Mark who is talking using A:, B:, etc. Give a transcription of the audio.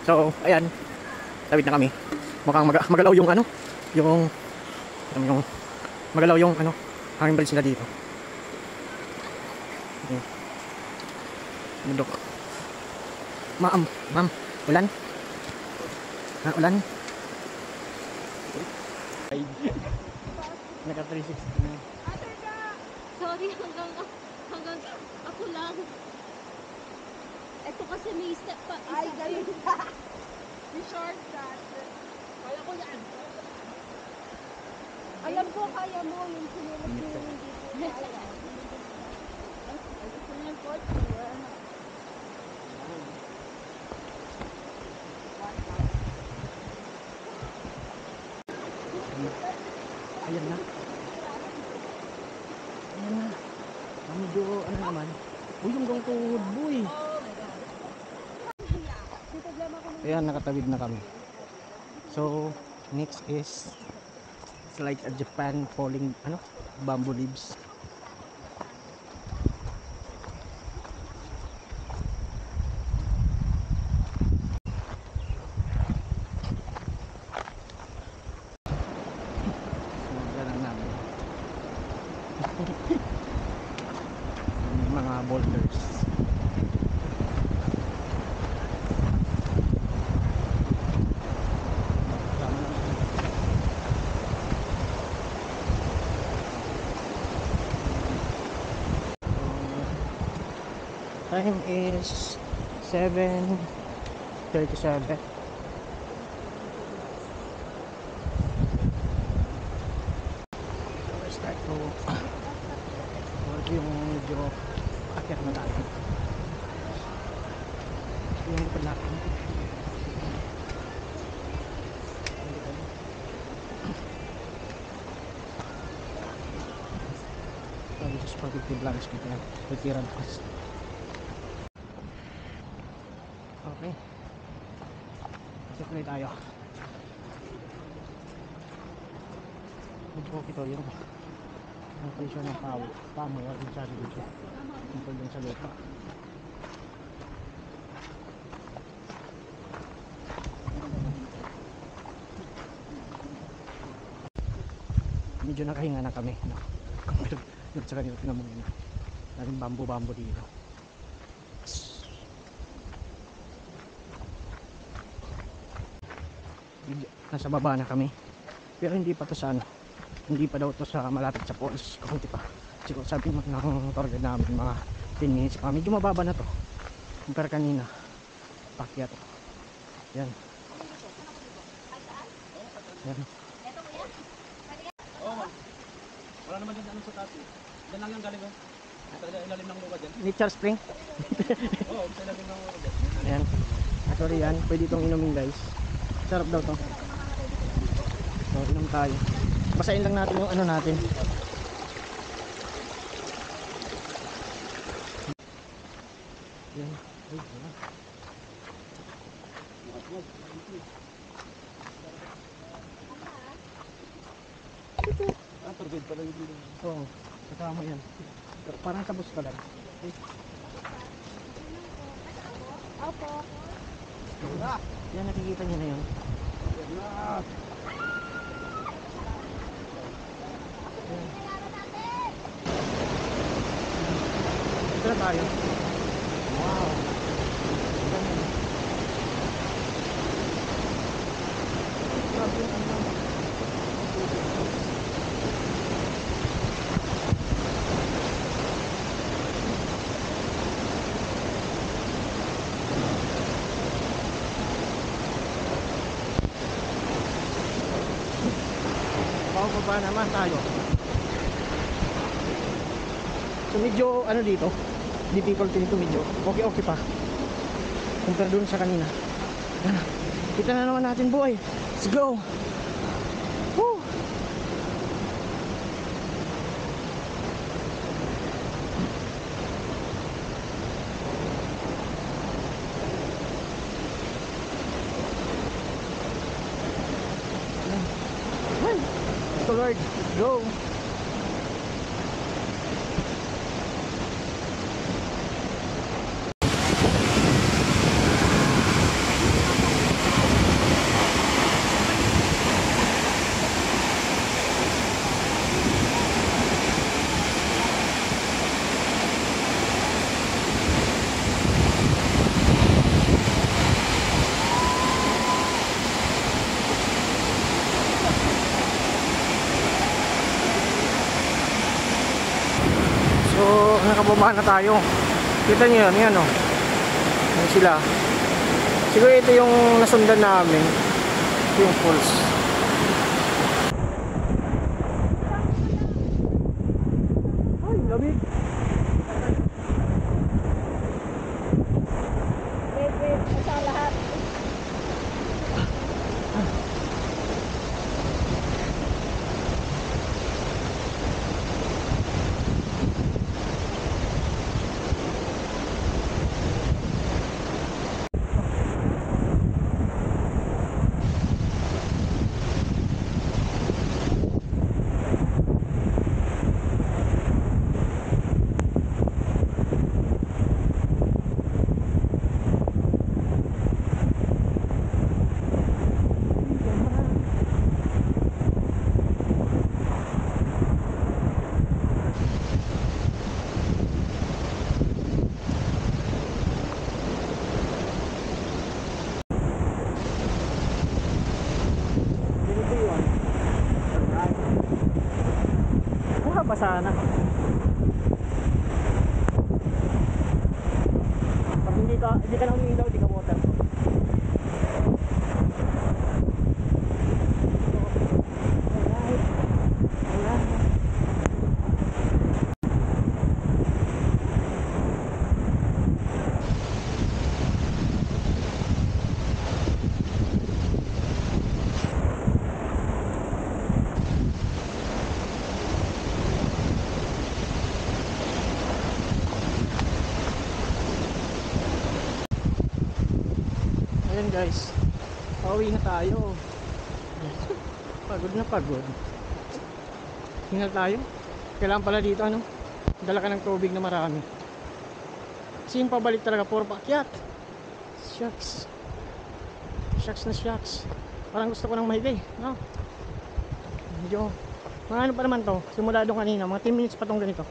A: So, ayan. Tawid na kami. Mukhang magalaw yung ano, yung magalaw yung ano, hanging bridge nila dito. Okay. Bundok. Ma'am, ulan? Ha, ulan? Naka 360 na.
B: Sorry, hanggang ako lang. Ito kasi may step pa. Ay, ganun ka. May shortcut. Kaya ko yan. Alam ko, kaya mo yung sinulog mo yung hindi ko kaya. Ay, gusto niya yung court.
A: Ayan na. Ayan na. Medyo ano naman. Uy, yung gong tuhod, boy. Ayan, nakatawid na kami. So, next is it's like a Japan falling ano, bamboo leaves. Mga boulders. Time is 7:37. Start to yung medyo akyat na tayo. Yung likod natin. This is protective landscape na. Retiran pass. Okay. Supply tayo. Medyo ito yung ang presyo ng pamo yung sabi dito. Ito yung sa lupa. Medyo nakahinga na kami, no? Yung sa kanila pinamungin na. Daming bambu dito. Nasa baba na kami. Pero hindi pa to sa ano. Hindi pa daw to sa malapit sa falls. Kakunti pa. Siguro sabi ng tour guide namin mga 10 minutes pa. Medyo mababa na to. Kumpara kanina. Pakyat. Yan. Yan.
C: Wala naman dyan sa taas. Diyan lang yung galing ko. Sa ilalim ng lupa dyan.
A: Nature spring.
C: Oo, sa ilalim ng lupa dyan.
A: Ayan. Actually yan. Pwede itong inumin guys. Sarap daw to. So inom tayo. Basahin lang natin yung ano natin. Yan. Uy, yan.
C: Turbid pala yung dito.
A: Oo. Kasama yan. Parang sa bus ka lang. Okay.
B: Opo.
A: Yan, nakikita niyo na yun. Ito na tayo. Wow. Ganyan. Grabe yung ano. Pababa naman tayo. So medyo ano dito, difficulty dito medyo okay pa compare dun sa kanina. Kita na naman natin boy. Let's go. Woo. So Lord, go. nakababa na tayo. Kita nyo yan, yan oh. Yan sila. Siguro ito yung nasundan namin. Ito yung falls. Ay, lamig.
B: Wait, sa lahat.
A: Basa na. Pag hindi ka na umiilaw, hindi ka water. Ayan guys, pauwi na tayo. Pagod na pagod. Hingal tayo. Kailangan pala dito ano, dala ka ng tubig na marami. Kasi yung pabalik talaga, puro paakyat. Shucks. Shucks na shucks. Parang gusto ko nang mahiga eh, no? Medyo, mga ano pa naman to, simula doon kanina, mga 10 minutes pa tong ganito.